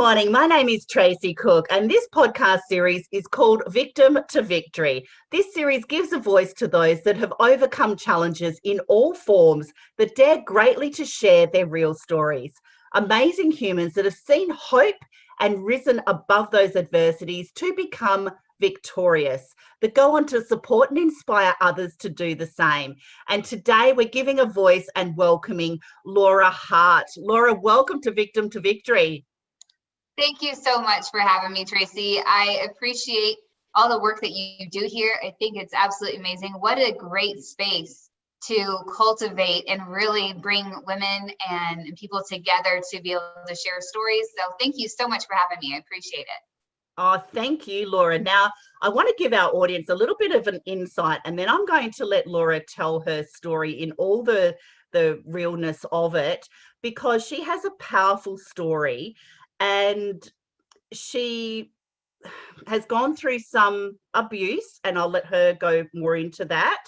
morning. My name is Tracy Cook, and this podcast series is called Victim to Victory. This series gives a voice to those that have overcome challenges in all forms that dare greatly to share their real stories. Amazing humans that have seen hope and risen above those adversities to become victorious, that go on to support and inspire others to do the same. And today we're giving a voice and welcoming Laura Harte. Laura, welcome to Victim to Victory. Thank you so much for having me, Tracy. I appreciate all the work that you do here. I think it's absolutely amazing. What a great space to cultivate and really bring women and people together to be able to share stories. So thank you so much for having me. I appreciate it. Oh, thank you, Laura. Now, I want to give our audience a little bit of an insight, and then I'm going to let Laura tell her story in all the realness of it, because she has a powerful story and she has gone through some abuse, and I'll let her go more into that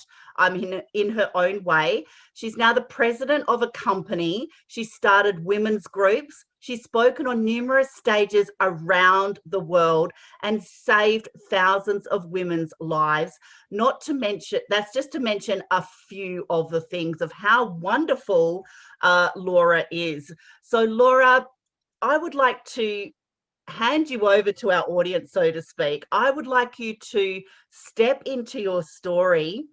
in her own way. She's now the president of a company. She started women's groups. She's spoken on numerous stages around the world and saved thousands of women's lives. Not to mention, that's just to mention a few of the things of how wonderful Laura is. So Laura, I would like to hand you over to our audience, so to speak. I would like you to step into your story,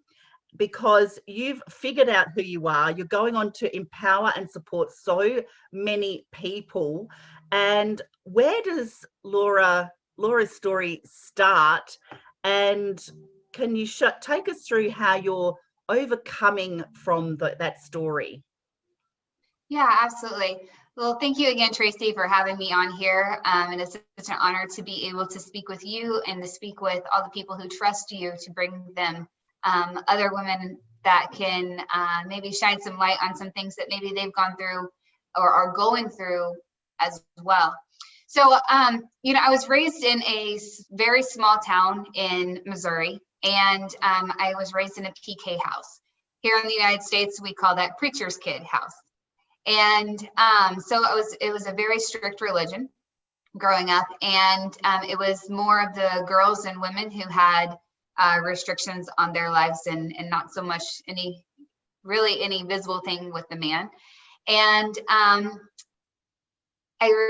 because you've figured out who you are. You're going on to empower and support so many people. And where does Laura's story start? And can you take us through how you're overcoming from that story? Yeah, absolutely. Well, thank you again, Tracy, for having me on here. And it's such an honor to be able to speak with you and to speak with all the people who trust you to bring them other women that can maybe shine some light on some things that maybe they've gone through or are going through as well. So, I was raised in a very small town in Missouri, and I was raised in a PK house. Here in the United States, we call that preacher's kid house. And so it was a very strict religion growing up, and it was more of the girls and women who had restrictions on their lives and not so much any visible thing with the man. And I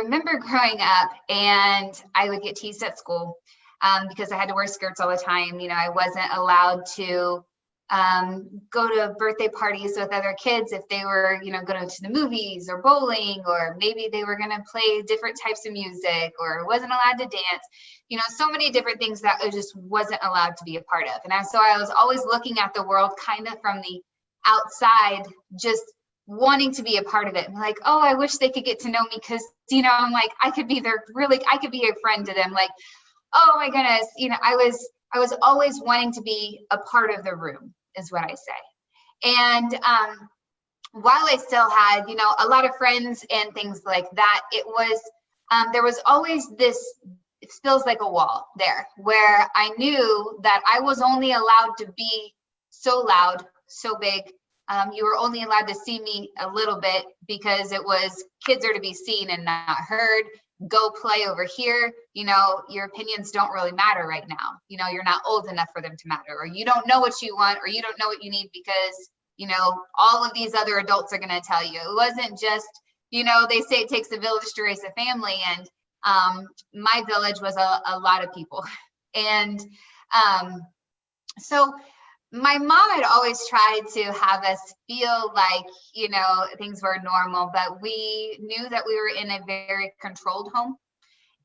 remember growing up, and I would get teased at school because I had to wear skirts all the time. I wasn't allowed to go to birthday parties with other kids if they were, going to the movies or bowling, or maybe they were going to play different types of music, or wasn't allowed to dance, so many different things that I just wasn't allowed to be a part of. And so I was always looking at the world kind of from the outside, just wanting to be a part of it. And like, oh, I wish they could get to know me, because, I'm like, I could be a friend to them. Like, oh my goodness, I was always wanting to be a part of the room, is what I say. And while I still had, a lot of friends and things like that, it was, there was always this, it feels like a wall there, where I knew that I was only allowed to be so loud, so big. You were only allowed to see me a little bit, because it was kids are to be seen and not heard. Go play over here. Your opinions don't really matter right now. You're not old enough for them to matter, or you don't know what you want, or you don't know what you need, because, all of these other adults are going to tell you. It wasn't just, they say it takes a village to raise a family. And my village was a lot of people. And so my mom had always tried to have us feel like, things were normal, but we knew that we were in a very controlled home.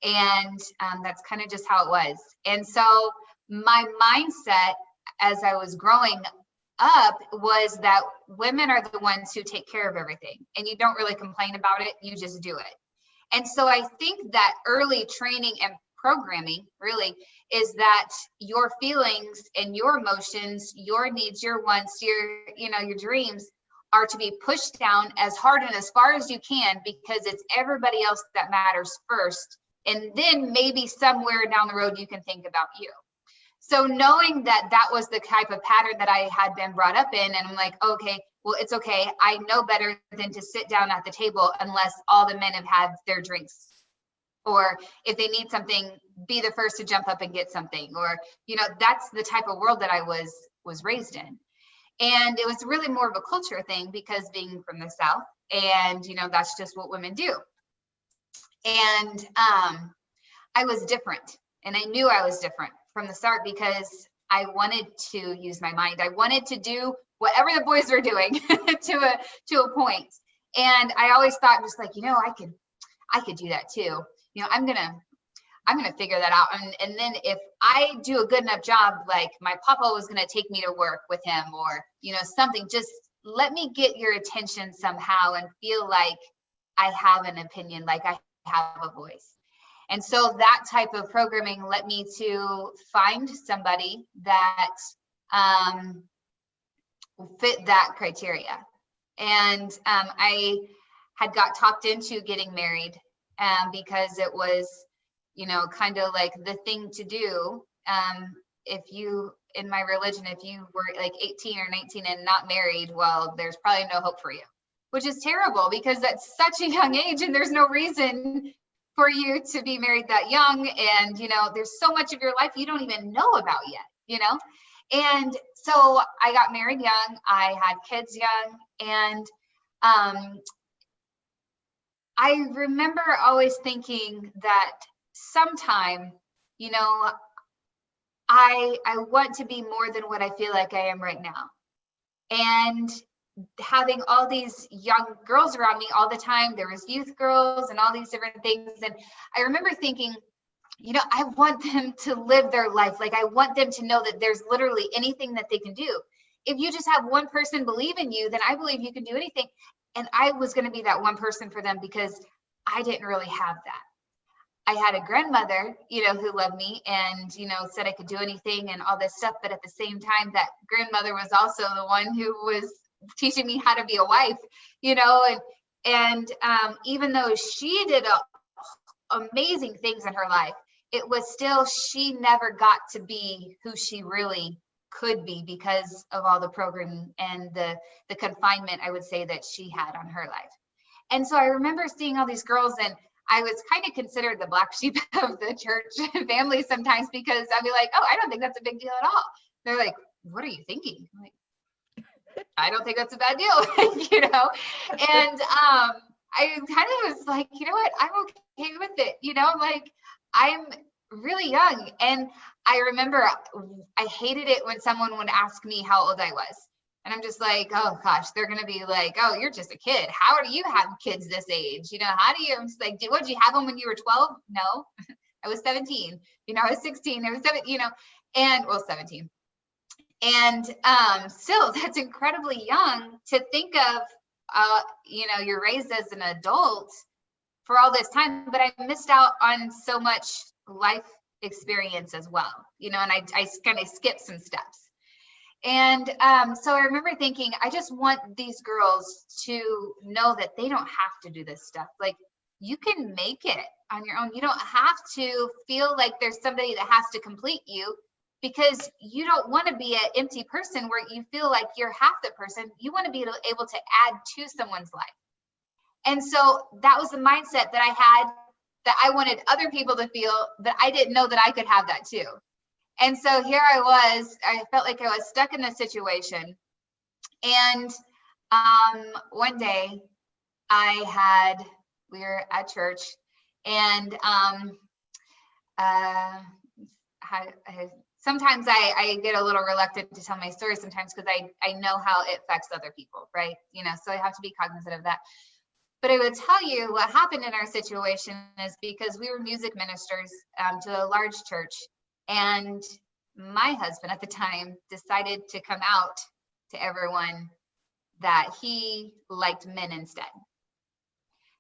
And that's kind of just how it was. And so my mindset as I was growing up was that women are the ones who take care of everything, and you don't really complain about it, you just do it. And so I think that early training and programming really is that your feelings and your emotions, your needs, your wants, your dreams are to be pushed down as hard and as far as you can, because it's everybody else that matters first. And then maybe somewhere down the road, you can think about you. So knowing that that was the type of pattern that I had been brought up in, and I'm like, okay, well, it's okay. I know better than to sit down at the table unless all the men have had their drinks. or if they need something, be the first to jump up and get something, or, you know, that's the type of world that I was raised in. And it was really more of a culture thing because being from the South, and, you know, that's just what women do. And I was different, and I knew I was different from the start because I wanted to use my mind. I wanted to do whatever the boys were doing to a point. And I always thought, just like, you know, I could do that too. You know, I'm gonna figure that out. And then if I do a good enough job, like my papa was gonna take me to work with him, or, you know, something, just let me get your attention somehow and feel like I have an opinion, like I have a voice. And so that type of programming led me to find somebody that fit that criteria. And I had got talked into getting married because it was, you know, kind of like the thing to do. If you, in my religion, if you were like 18 or 19 and not married, well, there's probably no hope for you, which is terrible because that's such a young age and there's no reason for you to be married that young. And, you know, there's so much of your life you don't even know about yet, you know? And so I got married young, I had kids young, and I remember always thinking that sometime, you know, I want to be more than what I feel like I am right now. And having all these young girls around me all the time, there was youth girls and all these different things. And I remember thinking, you know, I want them to live their life. Like, I want them to know that there's literally anything that they can do. If you just have one person believe in you, then I believe you can do anything. And I was going to be that one person for them because I didn't really have that. I had a grandmother, you know, who loved me and, you know, said I could do anything and all this stuff. But at the same time, that grandmother was also the one who was teaching me how to be a wife, you know, and even though she did amazing things in her life, it was still, she never got to be who she really could be because of all the programming and the confinement, I would say, that she had on her life. And so I remember seeing all these girls, and I was kind of considered the black sheep of the church family sometimes, because I'd be like, oh, I don't think that's a big deal at all. They're like, what are you thinking? I'm like, I don't think that's a bad deal, you know? And I kind of was like, you know what? I'm okay with it. You know, like, I'm really young. And I remember I hated it when someone would ask me how old I was. And I'm just like, oh gosh, they're going to be like, oh, you're just a kid. How do you have kids this age? You know, how do you, I'm just like, what, did you have them when you were 12? No, I was 17. You know, I was 16, I was 7, you know, and well, 17. And still, that's incredibly young to think of, you know, you're raised as an adult for all this time, but I missed out on so much life experience as well, you know, and I kind of skipped some steps. And so I remember thinking, I just want these girls to know that they don't have to do this stuff. Like, you can make it on your own. You don't have to feel like there's somebody that has to complete you, because you don't want to be an empty person where you feel like you're half the person. You want to be able to add to someone's life. And so that was the mindset that I had, that I wanted other people to feel, that I didn't know that I could have that too. And so here I was, I felt like I was stuck in this situation. And one day we were at church, and sometimes I get a little reluctant to tell my story sometimes, because I know how it affects other people, right? You know, so I have to be cognizant of that. But I would tell you what happened in our situation is because we were music ministers to a large church, and my husband at the time decided to come out to everyone that he liked men instead.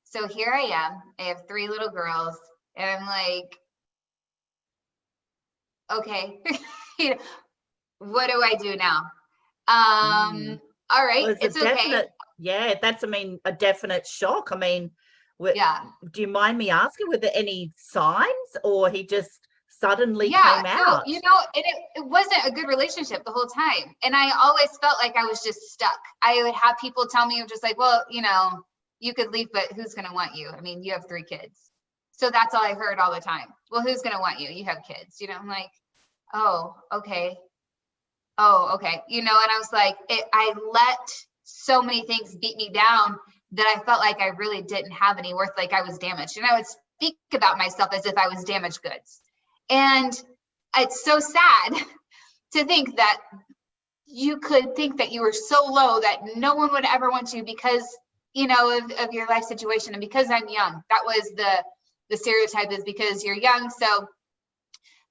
So here I am, I have 3 little girls, and I'm like, okay, you know, what do I do now? All right, well, it's okay. Yeah, that's, I mean, a definite shock. I mean, Yeah. Do you mind me asking, were there any signs, or he just suddenly came out? You know, and it wasn't a good relationship the whole time. And I always felt like I was just stuck. I would have people tell me, just like, well, you know, you could leave, but who's going to want you? I mean, you have 3 kids. So that's all I heard all the time. Well, who's going to want you? You have kids, you know, I'm like, oh, okay. Oh, okay. You know, and I was like, I let so many things beat me down that I felt like I really didn't have any worth, like I was damaged. And I would speak about myself as if I was damaged goods. And it's so sad to think that you could think that you were so low that no one would ever want you because, you know, of your life situation. And because I'm young, that was the stereotype, is because you're young. So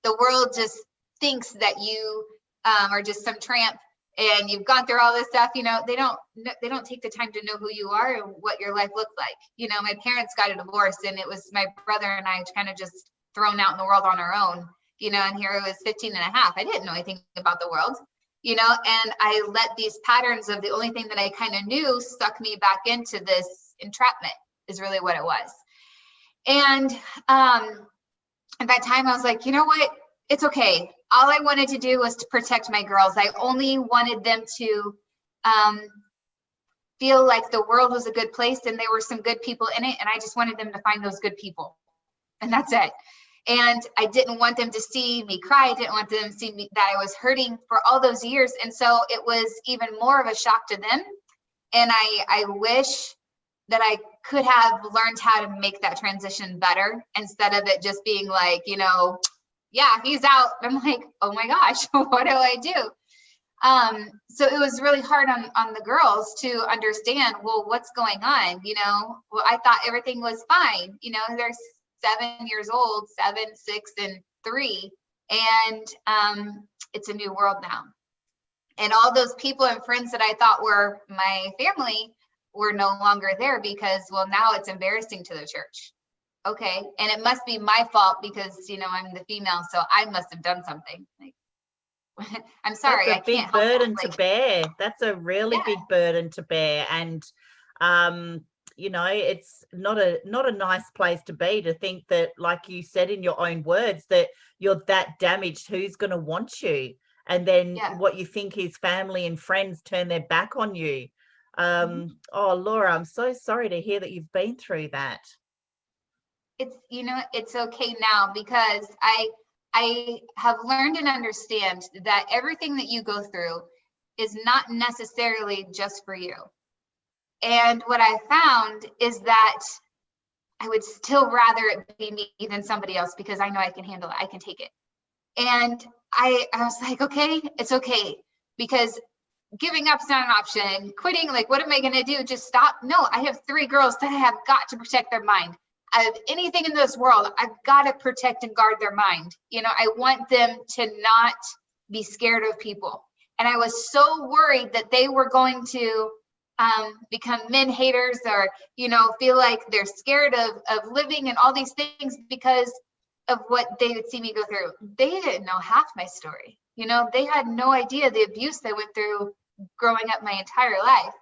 the world just thinks that you are just some tramp and you've gone through all this stuff. You know, they don't take the time to know who you are and what your life looked like. You know, my parents got a divorce and it was my brother and I kind of just thrown out in the world on our own, you know, and here I was 15 and a half. I didn't know anything about the world, you know, and I let these patterns of the only thing that I kind of knew suck me back into this entrapment, is really what it was. And at that time I was like, you know what? It's okay. All I wanted to do was to protect my girls. I only wanted them to feel like the world was a good place and there were some good people in it. And I just wanted them to find those good people. And that's it. And I didn't want them to see me cry. I didn't want them to see me, that I was hurting for all those years. And so it was even more of a shock to them. And I wish that I could have learned how to make that transition better, instead of it just being like, you know, yeah, he's out. I'm like, oh my gosh, what do I do? So it was really hard on the girls to understand, well, what's going on? You know, well, I thought everything was fine. You know, they're 7 years old, 7, 6, and 3. And it's a new world now. And all those people and friends that I thought were my family were no longer there because, well, now it's embarrassing to the church. Okay. And it must be my fault because, you know, I'm the female, so I must have done something. Like, I'm sorry. That's a big burden to bear. That's a really big burden to bear. And, you know, it's not a nice place to be, to think that, like you said in your own words, that you're that damaged. Who's going to want you? And then what you think is family and friends turn their back on you. Oh, Laura, I'm so sorry to hear that you've been through that. It's, you know, it's okay now, because I have learned and understand that everything that you go through is not necessarily just for you. And what I found is that I would still rather it be me than somebody else, because I know I can handle it. I can take it. And I was like, okay, it's okay, because giving up's not an option. Quitting, like, what am I going to do? Just stop? No, I have 3 girls that I have got to protect their mind. Out of anything in this world, I've got to protect and guard their mind. You know, I want them to not be scared of people. And I was so worried that they were going to become men haters, or, you know, feel like they're scared of living and all these things because of what they would see me go through. They didn't know half my story. You know, they had no idea the abuse they went through growing up my entire life.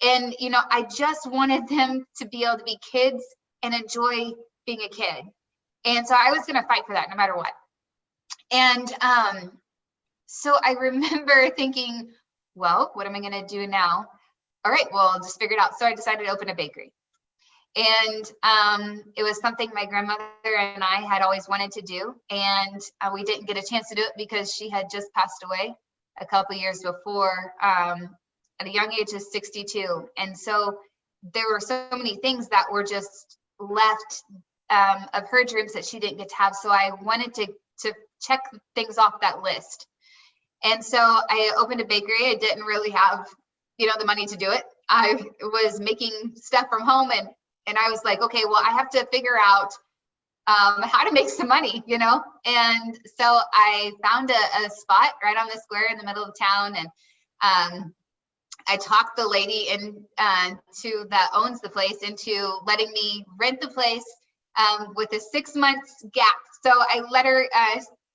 And, you know, I just wanted them to be able to be kids and enjoy being a kid. And so I was going to fight for that no matter what. And so I remember thinking, well, what am I going to do now? All right, well, I'll just figure it out. So I decided to open a bakery. And it was something my grandmother and I had always wanted to do. And we didn't get a chance to do it because she had just passed away a couple of years before, at a young age of 62. And so there were so many things that were just left of her dreams that she didn't get to have. So I wanted to check things off that list. And so I opened a bakery. I didn't really have, you know, the money to do it. I was making stuff from home, and I was like, okay, well, I have to figure out how to make some money, you know? And so I found a spot right on the square in the middle of town. And I talked the lady that owns the place into letting me rent the place with a 6 months gap. So I let her,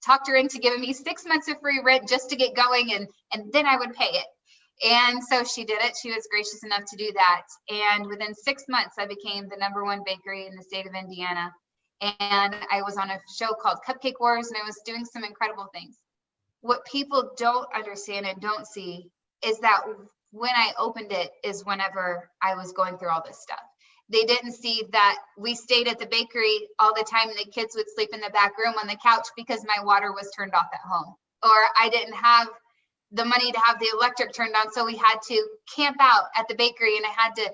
talked her into giving me 6 months of free rent just to get going, and then I would pay it. And so she did it. She was gracious enough to do that. And within 6 months, I became the #1 bakery in the state of Indiana. And I was on a show called Cupcake Wars, and I was doing some incredible things. What people don't understand and don't see is that when I opened it is whenever I was going through all this stuff. they didn't see that we stayed at the bakery all the time and the kids would sleep in the back room on the couch because my water was turned off at home, or I didn't have the money to have the electric turned on, so we had to camp out at the bakery and I had to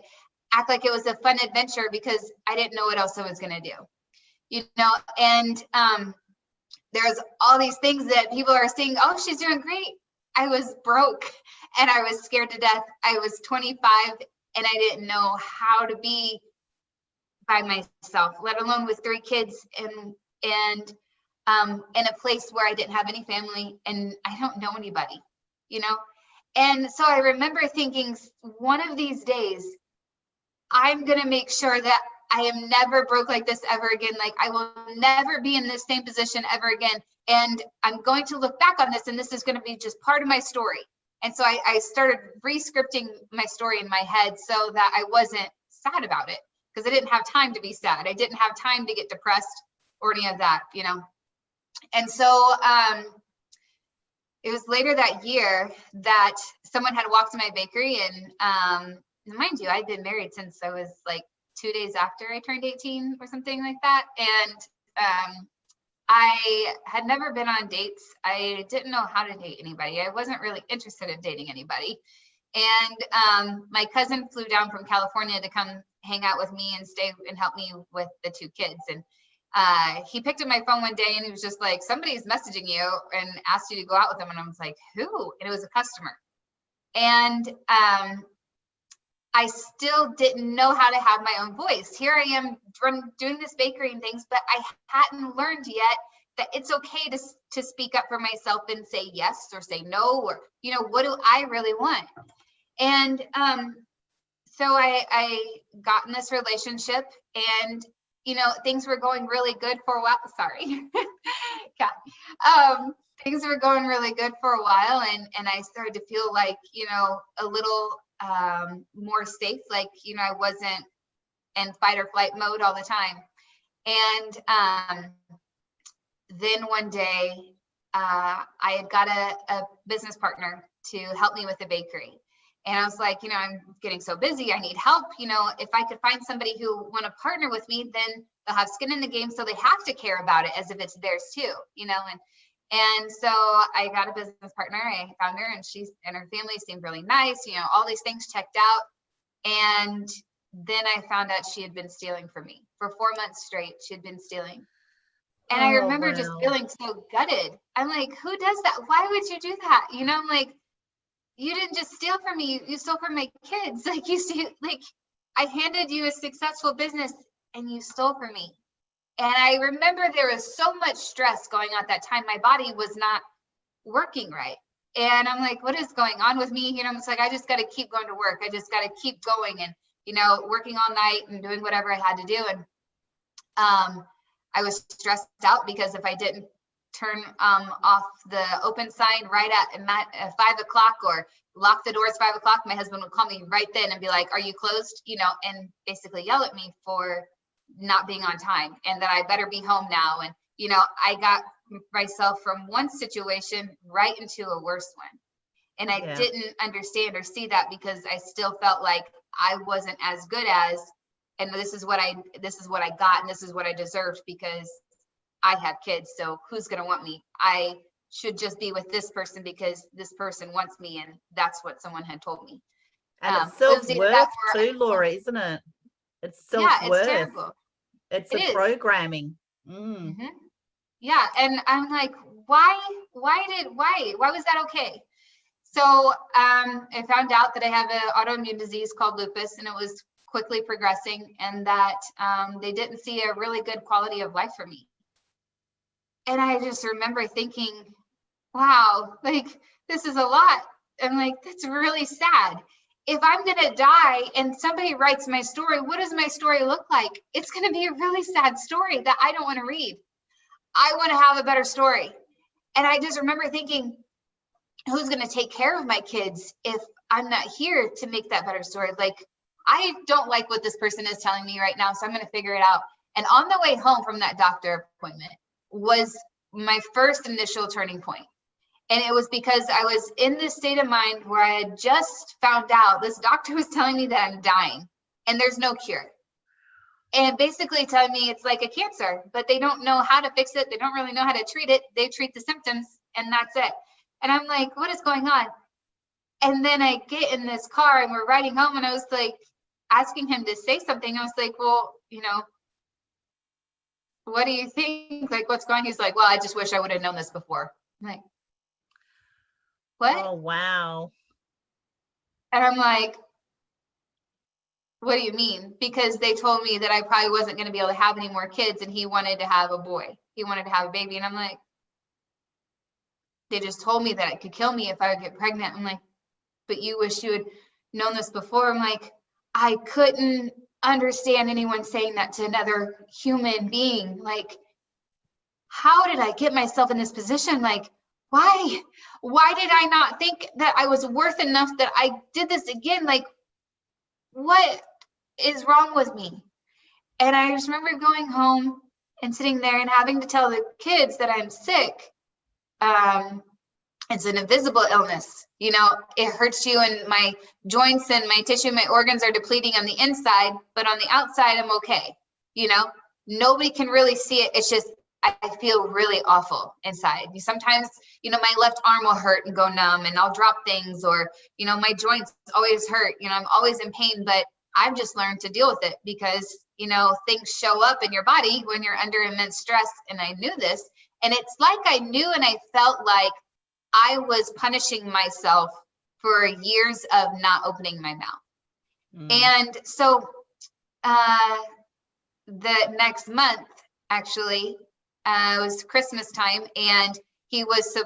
act like it was a fun adventure because I didn't know what else I was going to do, you know. And there's all these things that people are saying, oh, she's doing great. I was broke and I was scared to death. I was 25 and I didn't know how to be by myself, let alone with 3 kids and in a place where I didn't have any family and I don't know anybody, you know. And so I remember thinking, one of these days, I'm going to make sure that I am never broke like this ever again. Like, I will never be in this same position ever again. And I'm going to look back on this, and this is going to be just part of my story. And so I started re-scripting my story in my head so that I wasn't sad about it, because I didn't have time to be sad. I didn't have time to get depressed or any of that, you know. And so it was later that year that someone had walked to my bakery, and mind you, I'd been married since I was like 2 days after I turned 18 or something like that. And I had never been on dates. I didn't know how to date anybody. I wasn't really interested in dating anybody. And my cousin flew down from California to come hang out with me and stay and help me with the 2 kids. And he picked up my phone one day and he was just like, somebody's messaging you and asked you to go out with them. And I was like, who? And it was a customer. And I still didn't know how to have my own voice. Here I am doing this bakery and things, but I hadn't learned yet that it's okay to speak up for myself and say yes or say no, or, you know, what do I really want? And so I got in this relationship, and, you know, things were going really good for a while. Sorry. God. Things were going really good for a while, and I started to feel like, you know, a little more safe, like, you know, I wasn't in fight or flight mode all the time. And then one day I had got a business partner to help me with the bakery, and I was like, you know, I'm getting so busy, I need help. You know, if I could find somebody who want to partner with me, then they'll have skin in the game, so they have to care about it as if it's theirs too, you know. And so I got a business partner. I found her, and she and her family seemed really nice. You know, all these things checked out. And then I found out she had been stealing from me for 4 months straight. She had been stealing. And I remember just feeling so gutted. I'm like, who does that? Why would you do that? You know, I'm like, you didn't just steal from me. You stole from my kids. Like, you see, like, I handed you a successful business and you stole from me. And I remember there was so much stress going on at that time. My body was not working right. And I'm like, what is going on with me? You know, it's like, I just got to keep going to work. I just got to keep going and, you know, working all night and doing whatever I had to do. And I was stressed out because if I didn't turn off the open sign right at 5 o'clock or lock the doors 5 o'clock, my husband would call me right then and be like, are you closed? You know, and basically yell at me for not being on time and that I better be home now. And, you know, I got myself from one situation right into a worse one. And I didn't understand or see that because I still felt like I wasn't as good as, and this is what I got, and this is what I deserved because I have kids. So who's going to want me? I should just be with this person because this person wants me. And that's what someone had told me. And it's self-worth too, Laura, isn't it? It's self-worth. Yeah, it's terrible. It's a programming. Mm-hmm. Yeah. And I'm like, why was that okay? So I found out that I have an autoimmune disease called lupus, and it was quickly progressing, and that they didn't see a really good quality of life for me. And I just remember thinking, wow, like, this is a lot. I'm like, that's really sad. If I'm going to die and somebody writes my story, what does my story look like? It's going to be a really sad story that I don't want to read. I want to have a better story. And I just remember thinking, who's going to take care of my kids if I'm not here to make that better story? Like, I don't like what this person is telling me right now, so I'm going to figure it out. And on the way home from that doctor appointment was my first initial turning point. And it was because I was in this state of mind where I had just found out this doctor was telling me that I'm dying and there's no cure. and basically telling me it's like a cancer, but they don't know how to fix it. They don't really know how to treat it. They treat the symptoms and that's it. And I'm like, what is going on? And then I get in this car and we're riding home, and I was like asking him to say something. I was like, well, you know, what do you think? Like, what's going on? He's like, well, I just wish I would have known this before. I'm like, what? Oh, wow. And I'm like, what do you mean? Because they told me that I probably wasn't going to be able to have any more kids, and he wanted to have a boy. He wanted to have a baby. And I'm like, they just told me that it could kill me if I would get pregnant. I'm like, but you wish you had known this before. I'm like, I couldn't understand anyone saying that to another human being. Like, how did I get myself in this position? Like, why did I not think that I was worth enough that I did this again? Like, what is wrong with me? And I just remember going home and sitting there and having to tell the kids that I'm sick. It's an invisible illness. You know, it hurts you, and my joints and my tissue, my organs are depleting on the inside, but on the outside, I'm okay. You know, nobody can really see it. It's just, I feel really awful inside. Sometimes, you know, my left arm will hurt and go numb, and I'll drop things, or, you know, my joints always hurt. You know, I'm always in pain, but I've just learned to deal with it because, you know, things show up in your body when you're under immense stress. And I knew this, and it's like I knew, and I felt like I was punishing myself for years of not opening my mouth. And so the next month, actually, it was Christmas time, and he was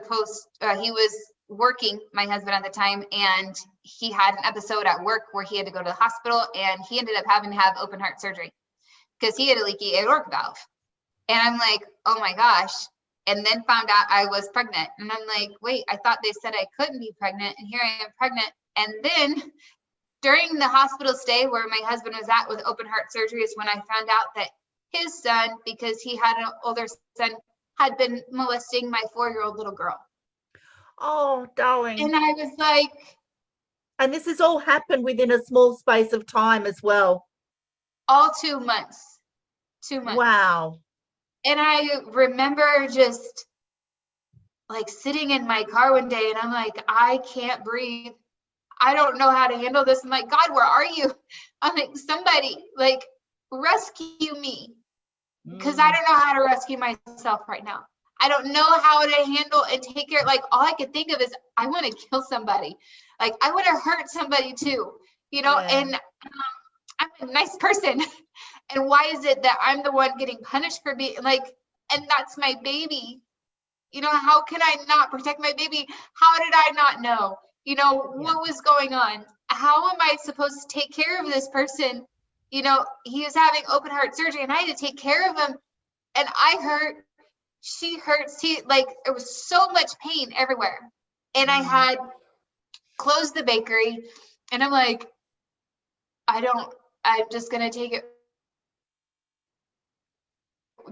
working, my husband at the time, and he had an episode at work where he had to go to the hospital, and he ended up having to have open heart surgery because he had a leaky aortic valve. And I'm like, oh my gosh. And then found out I was pregnant. And I'm like, wait, I thought they said I couldn't be pregnant, and here I am pregnant. And then during the hospital stay where my husband was at with open heart surgery is when I found out that his son, because he had an older son, had been molesting my 4-year-old little girl. Oh, darling. And I was like, and this has all happened within a small space of time as well. All 2 months. 2 months. Wow. And I remember just like sitting in my car one day, and I'm like, I can't breathe. I don't know how to handle this. I'm like, God, where are you? I'm like, somebody like rescue me, because I don't know how to rescue myself right now. I don't know how to handle and take care. Like, all I could think of is I want to kill somebody. Like, I want to hurt somebody too, you know, and I'm a nice person. And why is it that I'm the one getting punished for being like, and that's my baby? You know, how can I not protect my baby? How did I not know? You know, what was going on? How am I supposed to take care of this person? You know, he was having open heart surgery, and I had to take care of him. And I hurt, she hurts. Like, there was so much pain everywhere. And I had closed the bakery, and I'm like, I'm just going to take it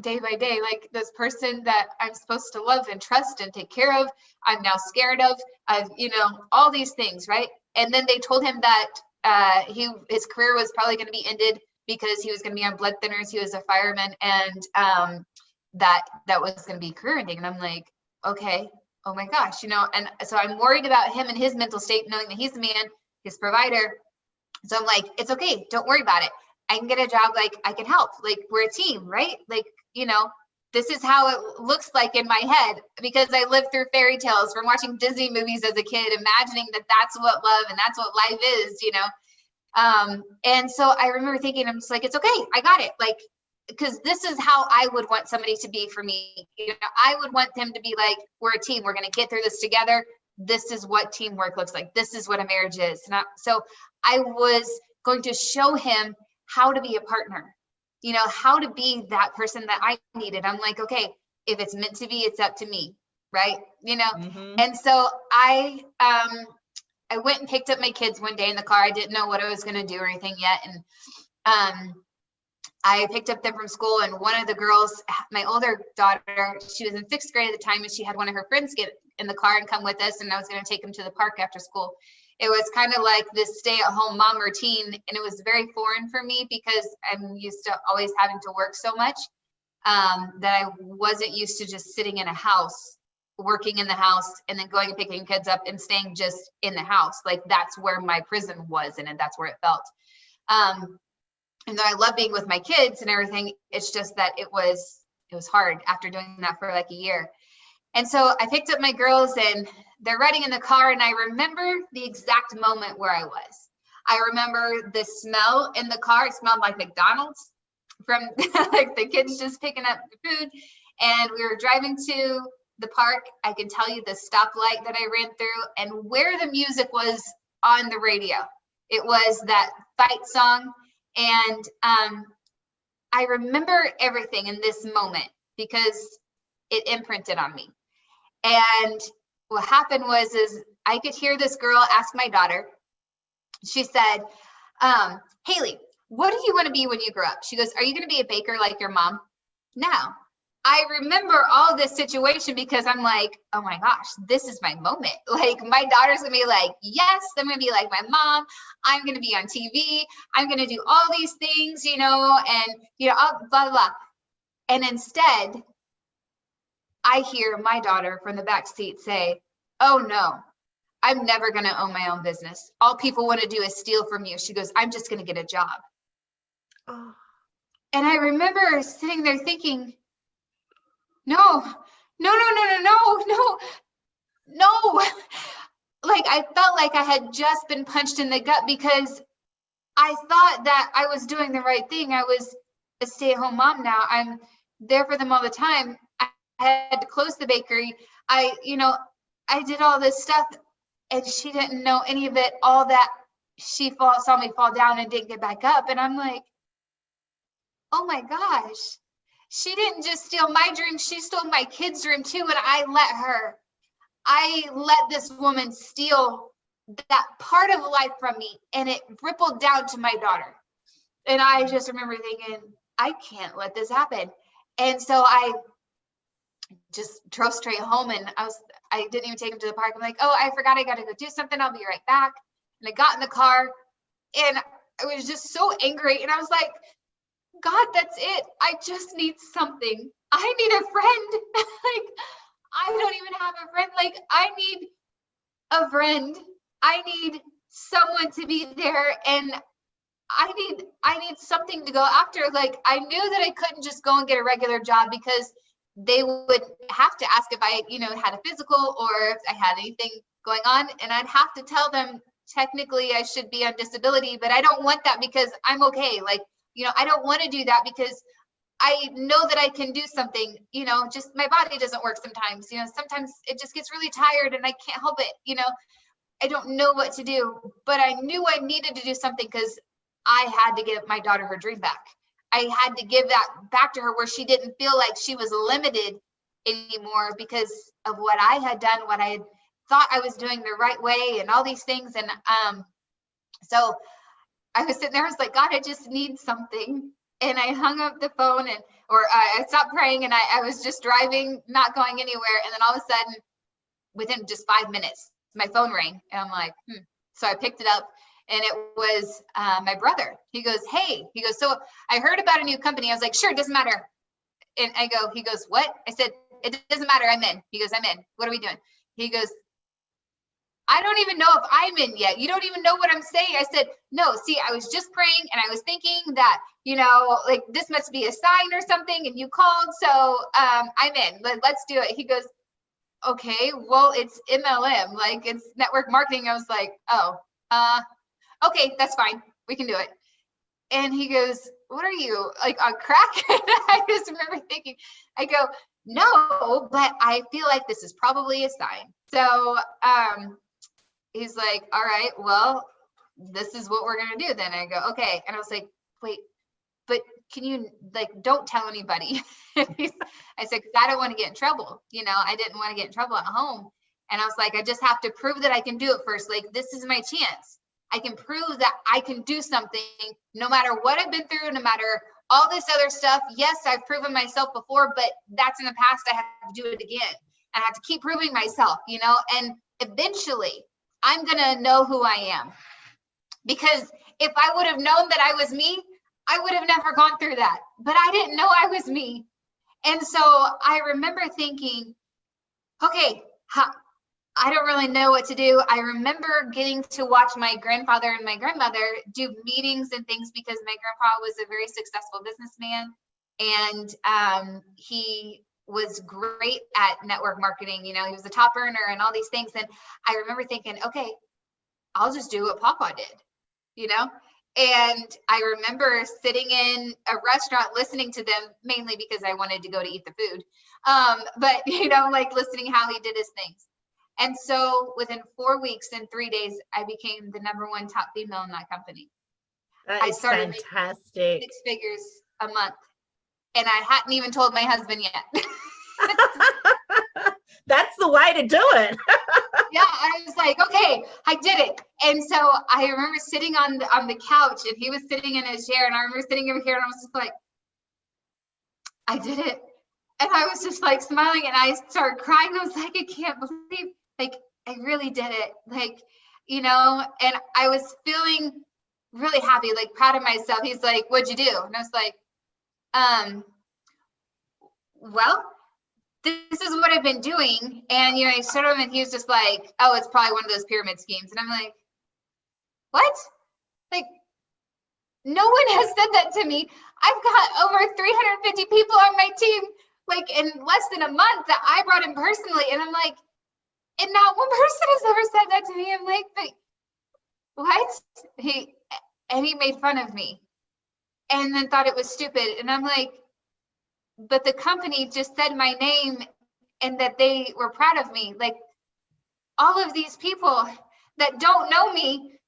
day by day. Like, this person that I'm supposed to love and trust and take care of, I'm now scared of, you know, all these things, right? And then they told him that his career was probably going to be ended because he was going to be on blood thinners. He was a fireman, and that was going to be career ending. And I'm like, okay, oh my gosh, you know. And so I'm worried about him and his mental state, knowing that he's the man, his provider. So I'm like, it's okay, don't worry about it. I can get a job, like, I can help, like, we're a team, right? Like, you know, this is how it looks like in my head, because I lived through fairy tales from watching Disney movies as a kid, imagining that that's what love and that's what life is, you know. And so I remember thinking, I'm just like, it's okay, I got it. Like, because this is how I would want somebody to be for me. You know, I would want them to be like, we're a team, we're going to get through this together. This is what teamwork looks like. This is what a marriage is. So I was going to show him how to be a partner, you know, how to be that person that I needed. I'm like, okay, if it's meant to be, it's up to me, right? You know. And so I went and picked up my kids one day in the car. I didn't know what I was going to do or anything yet. And I picked up them from school, and one of the girls, my older daughter, she was in 6th grade at the time, and she had one of her friends get in the car and come with us, and I was going to take them to the park after school. It was kind of like this stay-at-home mom routine, and it was very foreign for me because I'm used to always having to work so much that I wasn't used to just sitting in a house, working in the house, and then going and picking kids up and staying just in the house. Like that's where my prison was, and that's where it felt. And though I love being with my kids and everything, it's just that it was hard after doing that for like a year. And so I picked up my girls and they're riding in the car, and I remember the exact moment where I was. I remember the smell in the car. It smelled like McDonald's from like the kids just picking up the food. And we were driving to the park. I can tell you the stoplight that I ran through and where the music was on the radio. It was that fight song. And I remember everything in this moment because it imprinted on me. And what happened was I could hear this girl ask my daughter. She said, Haley, what do you want to be when you grow up? She goes, are you going to be a baker like your mom? No. I remember all this situation because I'm like, oh my gosh, this is my moment. Like my daughter's gonna be like, yes, I'm gonna be like my mom. I'm gonna be on TV. I'm gonna do all these things, and blah, blah, blah. And instead, I hear my daughter from the back seat say, oh no, I'm never gonna own my own business. All people want to do is steal from you. She goes, I'm just gonna get a job. Oh. And I remember sitting there thinking, no. Like I felt like I had just been punched in the gut because I thought that I was doing the right thing. I was a stay-at-home mom now. I'm there for them all the time. I had to close the bakery. I did all this stuff and she didn't know any of it, all that she saw me fall down and didn't get back up. And I'm like, oh my gosh. She didn't just steal my dream, she stole my kid's dream too, and I let this woman steal that part of life from me, and it rippled down to my daughter. And I just remember thinking, I can't let this happen. And so I just drove straight home, and I didn't even take him to the park. I'm like, oh, I forgot I got to go do something. I'll be right back. And I got in the car, and I was just so angry, and I was like, God, that's it. I just need something. I need a friend. Like, I don't even have a friend. Like, I need a friend. I need someone to be there. And I need something to go after. Like, I knew that I couldn't just go and get a regular job because they would have to ask if I, had a physical or if I had anything going on. And I'd have to tell them, technically, I should be on disability, but I don't want that because I'm okay. Like, I don't want to do that because I know that I can do something, just my body doesn't work sometimes, sometimes it just gets really tired and I can't help it. I don't know what to do, but I knew I needed to do something because I had to give my daughter her dream back. I had to give that back to her where she didn't feel like she was limited anymore because of what I had done, what I had thought I was doing the right way and all these things. And so I was sitting there, I was like, God, I just need something. And I hung up the phone or I stopped praying and I was just driving, not going anywhere. And then all of a sudden, within just 5 minutes, my phone rang and I'm like, So I picked it up and it was my brother. He goes, hey, so I heard about a new company. I was like, sure, it doesn't matter. And he goes, what? I said, it doesn't matter. I'm in. He goes, I'm in. What are we doing? He goes, I don't even know if I'm in yet. You don't even know what I'm saying. I said, no, see, I was just praying and I was thinking that, like this must be a sign or something. And you called. So I'm in. Let's do it. He goes, okay, well, it's MLM, like it's network marketing. I was like, oh, okay, that's fine. We can do it. And he goes, what are you, like on crack? I just remember thinking, I go, no, but I feel like this is probably a sign. So he's like, all right, well, this is what we're going to do then. I go, okay. And I was like, wait, but can you don't tell anybody? I said, because I don't want to get in trouble. I didn't want to get in trouble at home. And I was like, I just have to prove that I can do it first. Like, this is my chance. I can prove that I can do something no matter what I've been through, no matter all this other stuff. Yes, I've proven myself before, but that's in the past. I have to do it again. I have to keep proving myself, and eventually I'm gonna know who I am. Because if I would have known that I was me, I would have never gone through that. But I didn't know I was me. And so I remember thinking, okay, I don't really know what to do. I remember getting to watch my grandfather and my grandmother do meetings and things because my grandpa was a very successful businessman, and he was great at network marketing. You know, he was a top earner and all these things. And I remember thinking, okay, I'll just do what Papa did, you know? And I remember sitting in a restaurant listening to them, mainly because I wanted to go to eat the food. But, you know, like listening how he did his things. And so within 4 weeks and 3 days, I became the #1 top female in that company. That is fantastic. 6 figures a month. And I hadn't even told my husband yet. That's the way to do it. Yeah, I was like, okay, I did it. And so I remember sitting on the couch, and he was sitting in his chair, and I remember sitting over here, and I was just like, I did it. And I was just like smiling, and I started crying. I was like, I can't believe, like, I really did it. Like, you know, and I was feeling really happy, like proud of myself. He's like, what'd you do? And I was like, well, this is what I've been doing. And, you know, I showed him, and he was just like, oh, it's probably one of those pyramid schemes. And I'm like, what? Like, no one has said that to me. I've got over 350 people on my team, like in less than a month, that I brought in personally. And I'm like, and not one person has ever said that to me. I'm like, but what? He made fun of me and then thought it was stupid. And I'm like, but the company just said my name and that they were proud of me. Like, all of these people that don't know me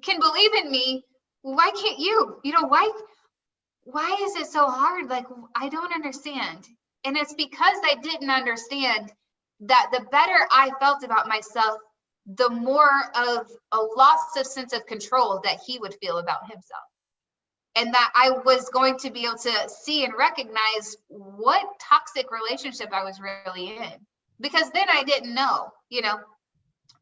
can believe in me. Why can't you? You know, why is it so hard? Like, I don't understand. And it's because I didn't understand that the better I felt about myself, the more of a loss of sense of control that he would feel about himself. And that I was going to be able to see and recognize what toxic relationship I was really in. Because then I didn't know, you know,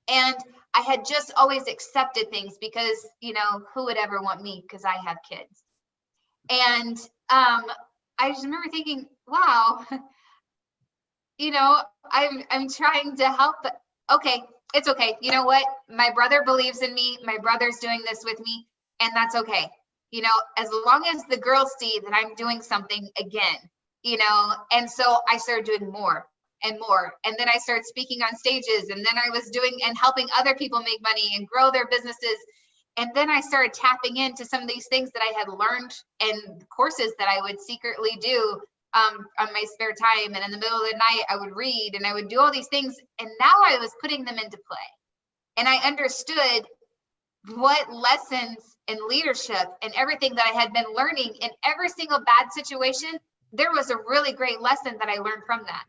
and I had just always accepted things because, you know, who would ever want me because I have kids. And I just remember thinking, wow, you know, I'm trying to help, but okay, it's okay. You know what? My brother believes in me. My brother's doing this with me, and that's okay. You know, as long as the girls see that I'm doing something again, you know. And so I started doing more and more. And then I started speaking on stages, and then I was doing and helping other people make money and grow their businesses. And then I started tapping into some of these things that I had learned and courses that I would secretly do on my spare time. And in the middle of the night, I would read and I would do all these things. And now I was putting them into play. And I understood what lessons and leadership and everything that I had been learning in every single bad situation. There was a really great lesson that I learned from that.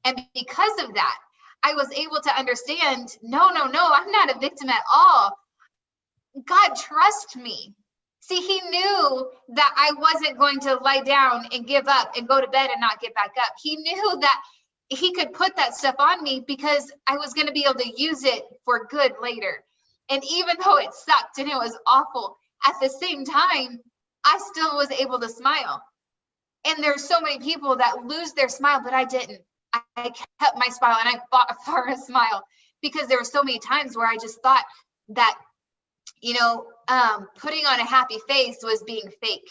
And because of that, I was able to understand, no, I'm not a victim at all. God, trust me. See, he knew that I wasn't going to lie down and give up and go to bed and not get back up. He knew that he could put that stuff on me because I was going to be able to use it for good later. And even though it sucked and it was awful, at the same time, I still was able to smile. And there's so many people that lose their smile, but I didn't. I kept my smile, and I fought for a smile because there were so many times where I just thought that, you know, putting on a happy face was being fake.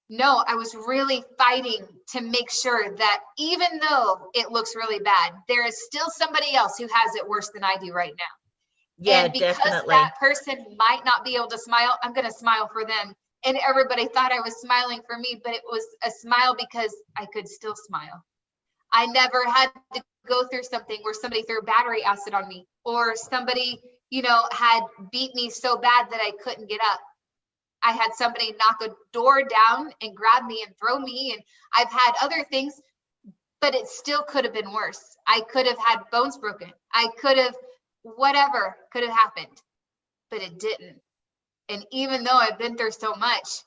No, I was really fighting to make sure that even though it looks really bad, there is still somebody else who has it worse than I do right now. Yeah, and because definitely. that person might not be able to smile, I'm going to smile for them. And everybody thought I was smiling for me, but it was a smile because I could still smile. I never had to go through something where somebody threw battery acid on me, or somebody, you know, had beat me so bad that I couldn't get up. I had somebody knock a door down and grab me and throw me. And I've had other things, but it still could have been worse. I could have had bones broken. I could have, whatever could have happened, but it didn't. And even though I've been through so much,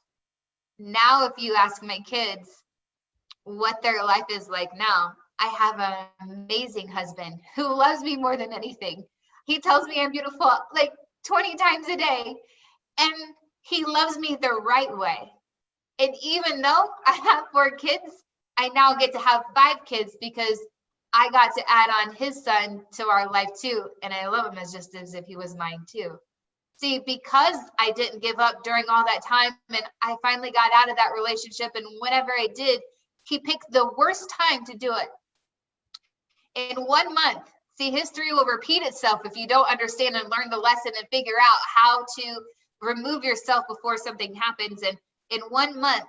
now if you ask my kids what their life is like now, I have an amazing husband who loves me more than anything. He tells me I'm beautiful like 20 times a day. And he loves me the right way. And even though I have 4 kids, I now get to have 5 kids because I got to add on his son to our life too. And I love him as just as if he was mine too. See, because I didn't give up during all that time and I finally got out of that relationship, and whenever I did, he picked the worst time to do it. In 1 month, see, history will repeat itself if you don't understand and learn the lesson and figure out how to remove yourself before something happens. And in 1 month,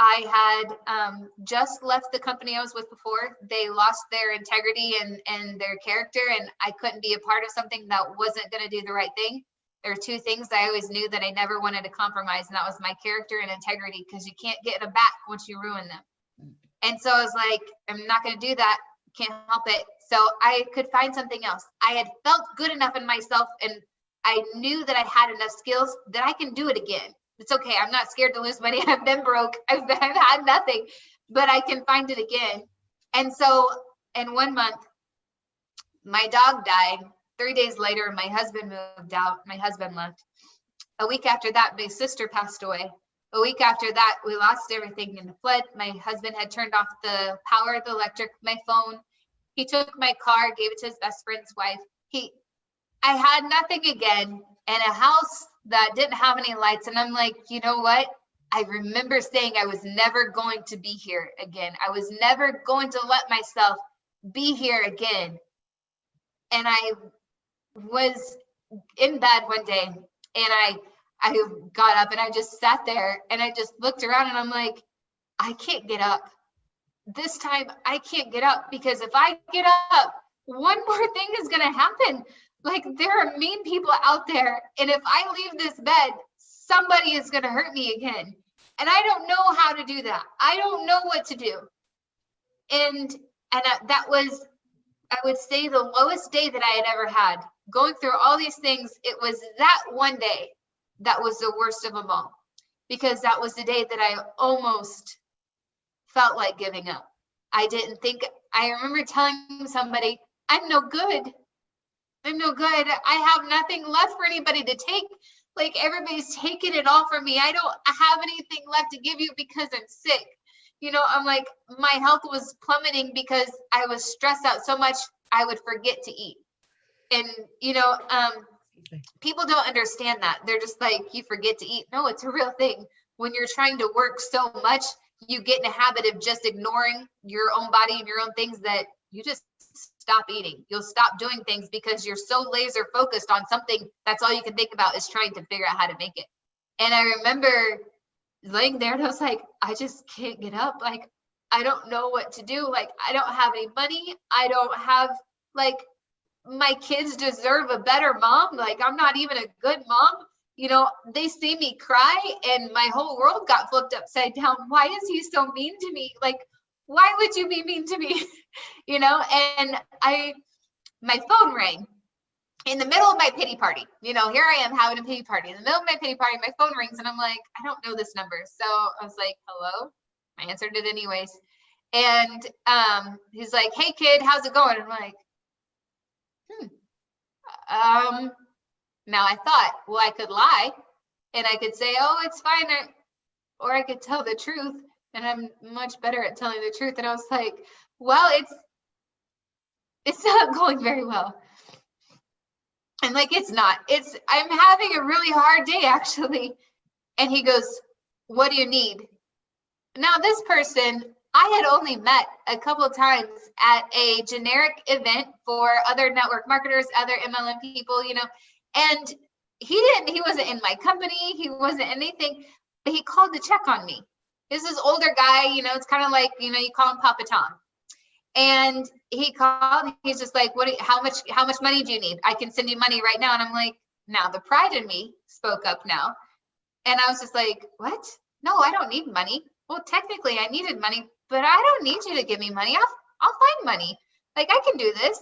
I had just left the company I was with before. They lost their integrity and their character, and I couldn't be a part of something that wasn't going to do the right thing. There are 2 things I always knew that I never wanted to compromise, and that was my character and integrity, because you can't get them back once you ruin them. And so I was like, I'm not going to do that. Can't help it. So I could find something else. I had felt good enough in myself, and I knew that I had enough skills that I can do it again. It's okay. I'm not scared to lose money. I've been broke. I've had nothing, but I can find it again. And so in 1 month, my dog died. 3 days later, my husband moved out. My husband left. A week after that, my sister passed away. A week after that, we lost everything in the flood. My husband had turned off the power, the electric, my phone. He took my car, gave it to his best friend's wife. I had nothing again, and a house that didn't have any lights. And I'm like, you know what? I remember saying I was never going to be here again. I was never going to let myself be here again. And I was in bed one day, and I got up and I just sat there and I just looked around, and I'm like, I can't get up. This time I can't get up, because if I get up, one more thing is going to happen. Like, there are mean people out there, and if I leave this bed, somebody is going to hurt me again. And I don't know how to do that. I don't know what to do. And that was, I would say, the lowest day that I had ever had. Going through all these things, it was that one day that was the worst of them all, because that was the day that I almost felt like giving up. I remember telling somebody, I'm no good. I'm no good. I have nothing left for anybody to take. Like, everybody's taking it all from me. I don't have anything left to give you because I'm sick. You know, I'm like, my health was plummeting because I was stressed out so much I would forget to eat. And, you know, people don't understand that. They're just like, you forget to eat. No, it's a real thing. When you're trying to work so much, you get in a habit of just ignoring your own body and your own things that you just stop eating. You'll stop doing things because you're so laser focused on something. That's all you can think about, is trying to figure out how to make it. And I remember laying there and I was like, I just can't get up. Like, I don't know what to do. Like, I don't have any money. I don't have, like, my kids deserve a better mom. Like, I'm not even a good mom. You know, they see me cry and my whole world got flipped upside down. Why is he so mean to me? Like, why would you be mean to me? You know, and my phone rang in the middle of my pity party. You know, here I am having a pity party. In the middle of my pity party, my phone rings and I'm like, I don't know this number. So I was like, hello? I answered it anyways. And he's like, hey kid, how's it going? And I'm like, now I thought, well, I could lie and I could say, oh, it's fine. Or I could tell the truth, and I'm much better at telling the truth. And I was like, well, it's not going very well. And like, it's not, I'm having a really hard day actually. And he goes, what do you need? Now this person, I had only met a couple of times at a generic event for other network marketers, other MLM people, you know, and he wasn't in my company. He wasn't anything, but he called to check on me. This is older guy, you know, it's kind of like, you know, you call him Papa Tom. And he called, he's just like, how much money do you need? I can send you money right now. And I'm like, now the pride in me spoke up now. And I was just like, what? No, I don't need money. Well, technically I needed money, but I don't need you to give me money. I'll find money. Like, I can do this.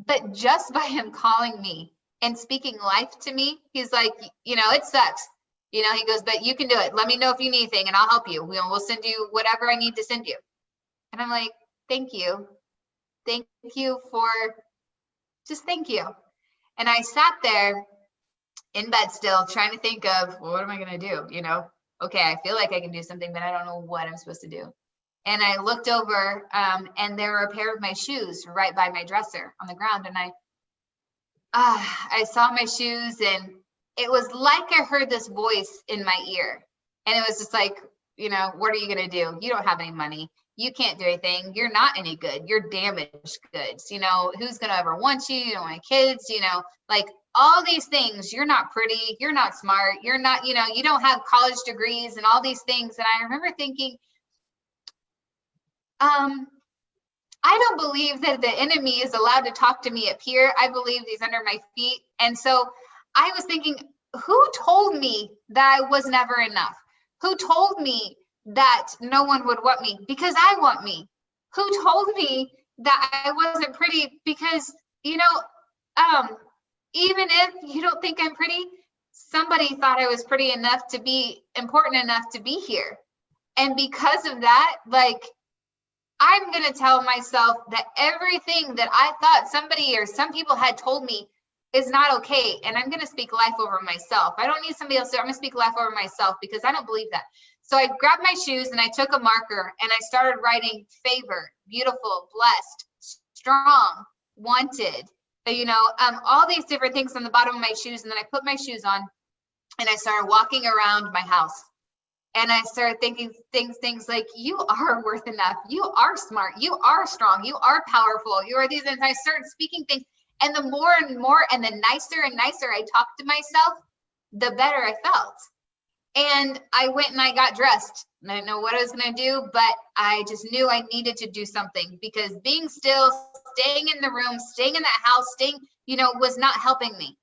But just by him calling me and speaking life to me, he's like, you know, it sucks. You know, he goes, but you can do it. Let me know if you need anything and I'll help you. We'll send you whatever I need to send you. And I'm like, thank you. Thank you for Just thank you. And I sat there in bed still trying to think of, well, what am I going to do? Okay, I feel like I can do something, but I don't know what I'm supposed to do. And I looked over and there were a pair of my shoes right by my dresser on the ground. And I saw my shoes, and it was like I heard this voice in my ear. And it was just like, what are you going to do? You don't have any money. You can't do anything. You're not any good. You're damaged goods. Who's going to ever want you? You don't want kids, like all these things. You're not pretty. You're not smart. You're not, you don't have college degrees and all these things. And I remember thinking, I don't believe that the enemy is allowed to talk to me up here. I believe he's under my feet. And so I was thinking, who told me that I was never enough? Who told me that no one would want me? Because I want me. Who told me that I wasn't pretty? Because, even if you don't think I'm pretty, somebody thought I was pretty enough to be important enough to be here. And because of that, like, I'm going to tell myself that everything that I thought somebody or some people had told me is not okay. And I'm going to speak life over myself. I don't need somebody else to, I'm going to speak life over myself because I don't believe that. So I grabbed my shoes and I took a marker and I started writing favor, beautiful, blessed, strong, wanted, all these different things on the bottom of my shoes. And then I put my shoes on and I started walking around my house. And I started thinking things like, you are worth enough. You are smart. You are strong. You are powerful. You are these. And I started speaking things. And the more and more and the nicer and nicer I talked to myself, the better I felt. And I went and I got dressed. And I didn't know what I was going to do, but I just knew I needed to do something because being still, staying in the room, staying in that house, was not helping me.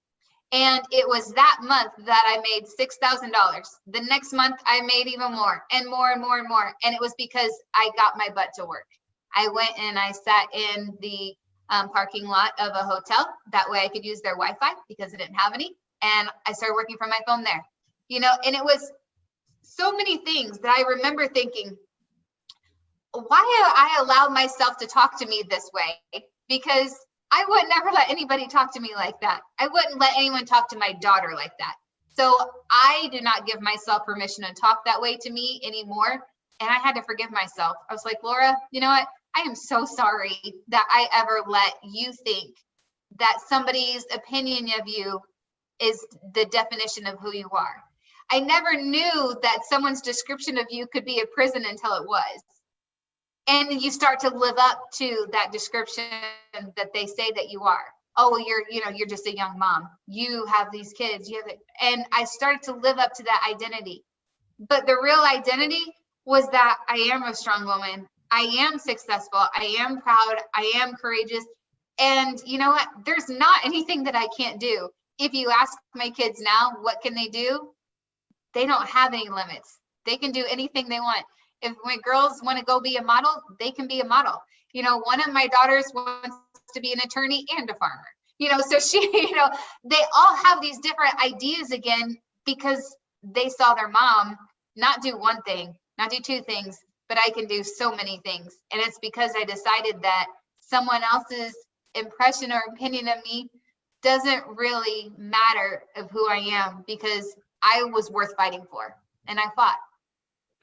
And it was that month that I made $6,000. The next month I made even more and more and more and more. And it was because I got my butt to work. I went and I sat in the parking lot of a hotel. That way I could use their Wi-Fi because I didn't have any. And I started working from my phone there, and it was so many things that I remember thinking, why have I allowed myself to talk to me this way? Because I would never let anybody talk to me like that. I wouldn't let anyone talk to my daughter like that. So I do not give myself permission to talk that way to me anymore. And I had to forgive myself. I was like, Laura, you know what? I am so sorry that I ever let you think that somebody's opinion of you is the definition of who you are. I never knew that someone's description of you could be a prison until it was. And you start to live up to that description that they say that you are. Oh, well, you're just a young mom. You have these kids. And I started to live up to that identity. But the real identity was that I am a strong woman. I am successful. I am proud. I am courageous. And you know what? There's not anything that I can't do. If you ask my kids now, what can they do? They don't have any limits. They can do anything they want. If my girls want to go be a model, they can be a model. One of my daughters wants to be an attorney and a farmer. So she, they all have these different ideas again because they saw their mom not do one thing, not do two things, but I can do so many things. And it's because I decided that someone else's impression or opinion of me doesn't really matter of who I am because I was worth fighting for and I fought.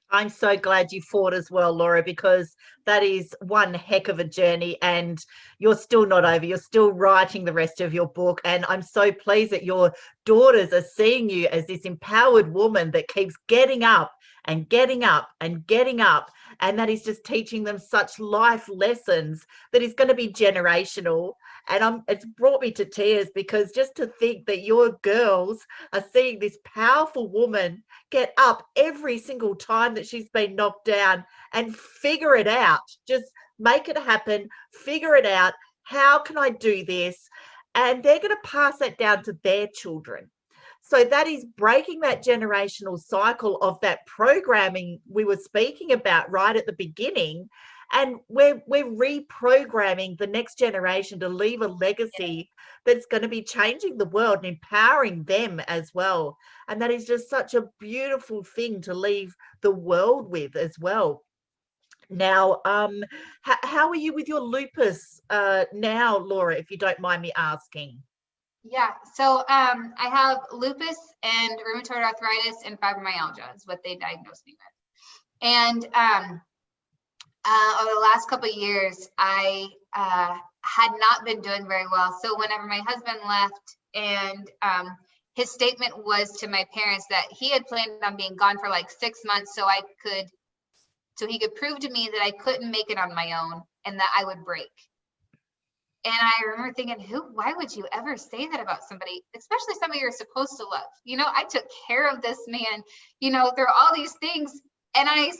I'm so glad you fought as well, Laura, because that is one heck of a journey and you're still not over. You're still writing the rest of your book. And I'm so pleased that your daughters are seeing you as this empowered woman that keeps getting up and getting up and getting up. And that is just teaching them such life lessons that is going to be generational. And it's brought me to tears because just to think that your girls are seeing this powerful woman get up every single time that she's been knocked down and figure it out, just make it happen, figure it out. How can I do this? And they're going to pass that down to their children. So that is breaking that generational cycle of that programming we were speaking about right at the beginning. And we're reprogramming the next generation to leave a legacy that's going to be changing the world and empowering them as well. And that is just such a beautiful thing to leave the world with as well. Now, how are you with your lupus now, Laura, if you don't mind me asking? Yeah, so I have lupus and rheumatoid arthritis and fibromyalgia is what they diagnosed me with. And over the last couple of years, I had not been doing very well. So whenever my husband left, and his statement was to my parents that he had planned on being gone for like 6 months so he could prove to me that I couldn't make it on my own and that I would break. And I remember thinking, why would you ever say that about somebody, especially somebody you're supposed to love? You know, I took care of this man, you know, there are all these things. And I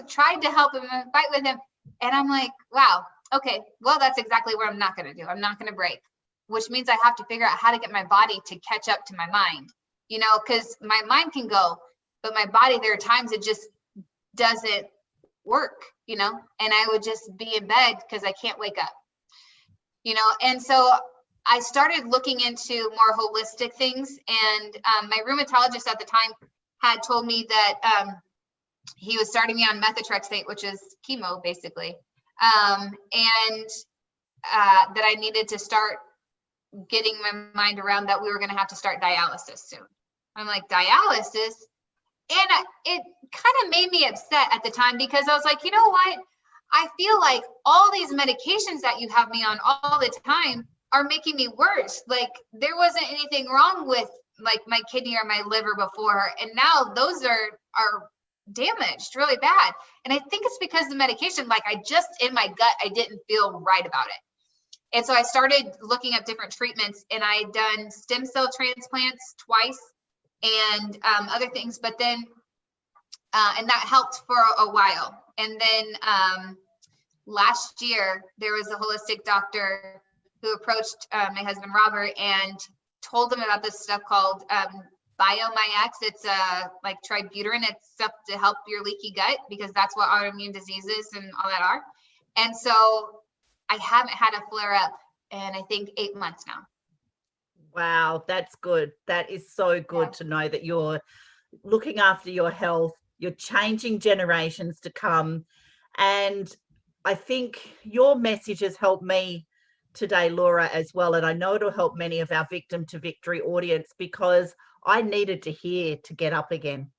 tried to help him and fight with him. And I'm like, wow, okay, well, that's exactly what I'm not going to do. I'm not going to break, which means I have to figure out how to get my body to catch up to my mind, you know, because my mind can go, but my body, there are times it just doesn't work, you know, and I would just be in bed because I can't wake up. You know, and so I started looking into more holistic things. And my rheumatologist at the time had told me that he was starting me on methotrexate, which is chemo, basically, and that I needed to start getting my mind around that we were going to have to start dialysis soon. I'm like, dialysis? And it kind of made me upset at the time because I was like, you know what? I feel like all these medications that you have me on all the time are making me worse. Like there wasn't anything wrong with like my kidney or my liver before, and now those are damaged really bad. And I think it's because the medication, like I just in my gut, I didn't feel right about it. And so I started looking up different treatments, and I had done stem cell transplants twice and other things, but then and that helped for a while. And then last year, there was a holistic doctor who approached my husband, Robert, and told him about this stuff called BioMyX. It's like tributylin. It's stuff to help your leaky gut because that's what autoimmune diseases and all that are. And so I haven't had a flare up in I think 8 months now. Wow, that's good. That is so good to know that you're looking after your health, you're changing generations to come. And I think your message has helped me today, Laura, as well. And I know it'll help many of our Victim to Victory audience because I needed to hear to get up again.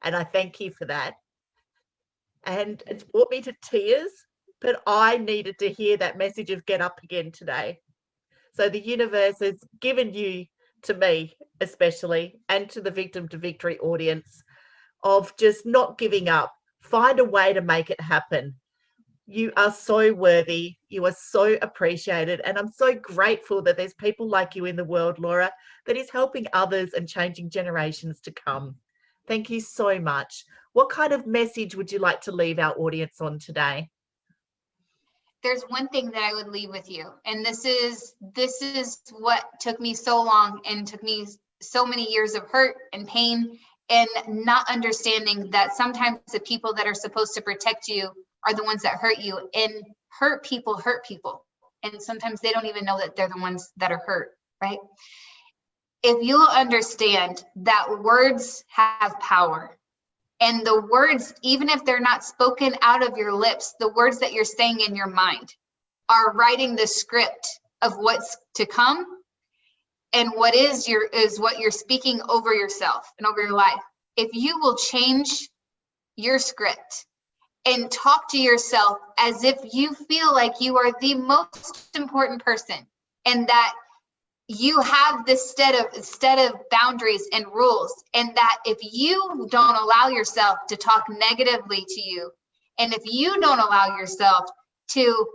And I thank you for that. And it's brought me to tears, but I needed to hear that message of get up again today. So the universe has given you to me, especially, and to the Victim to Victory audience, of just not giving up. Find a way to make it happen. You are so worthy. You are so appreciated. And I'm so grateful that there's people like you in the world, Laura, that is helping others and changing generations to come. Thank you so much. What kind of message would you like to leave our audience on today? There's one thing that I would leave with you. And this is what took me so long and took me so many years of hurt and pain and not understanding that sometimes the people that are supposed to protect you are the ones that hurt you, and hurt people. And sometimes they don't even know that they're the ones that are hurt, right? If you'll understand that words have power, and the words, even if they're not spoken out of your lips, the words that you're saying in your mind are writing the script of what's to come, and what is what you're speaking over yourself and over your life. If you will change your script and talk to yourself as if you feel like you are the most important person, and that you have this set of boundaries and rules, and that if you don't allow yourself to talk negatively to you, and if you don't allow yourself to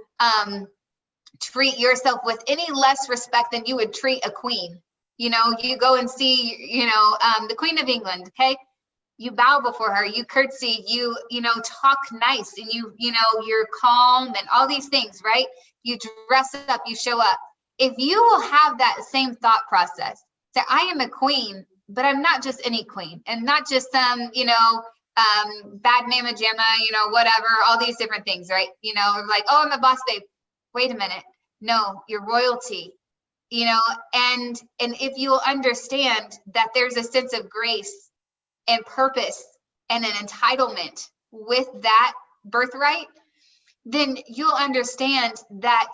treat yourself with any less respect than you would treat a queen, you know, you go and see, you know, the Queen of England, okay? You bow before her, you curtsy, you know, talk nice, and you know, you're calm and all these things, right? You dress up, you show up. If you will have that same thought process, that I am a queen, but I'm not just any queen, and not just some, you know, bad mama jamma, you know, whatever, all these different things, right? You know, like, oh, I'm a boss babe. Wait a minute. No, you're royalty, you know, and if you will understand that there's a sense of grace and purpose and an entitlement with that birthright, then you'll understand that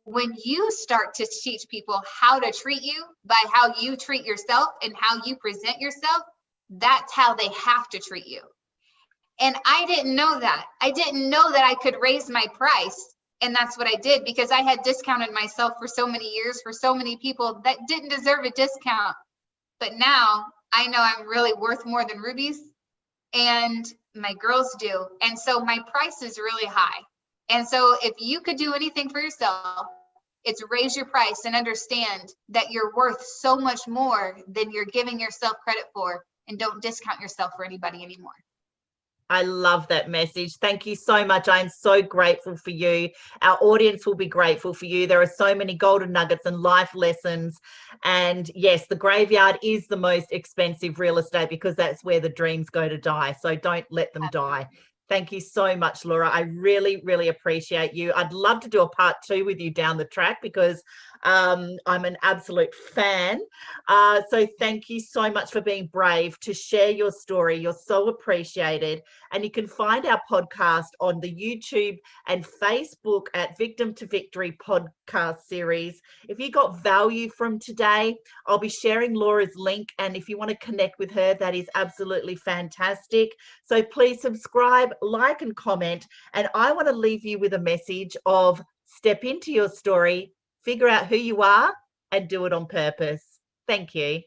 when you start to teach people how to treat you by how you treat yourself and how you present yourself, that's how they have to treat you. And I didn't know that. I didn't know that I could raise my price. And that's what I did, because I had discounted myself for so many years for so many people that didn't deserve a discount. But now I know I'm really worth more than rubies, and my girls do. And so my price is really high. And so if you could do anything for yourself, it's raise your price and understand that you're worth so much more than you're giving yourself credit for, and don't discount yourself for anybody anymore. I love that message. Thank you so much. I'm so grateful for you. Our audience will be grateful for you. There are so many golden nuggets and life lessons. And yes, the graveyard is the most expensive real estate, because that's where the dreams go to die. So don't let them die. Thank you so much, Laura. I really, really appreciate you. I'd love to do a part 2 with you down the track, because I'm an absolute fan. So thank you so much for being brave to share your story. You're so appreciated. And you can find our podcast on the YouTube and Facebook at Victim to Victory podcast series. If you got value from today, I'll be sharing Laura's link. And if you want to connect with her, that is absolutely fantastic. So please subscribe, like, and comment. And I want to leave you with a message of step into your story, figure out who you are, and do it on purpose. Thank you.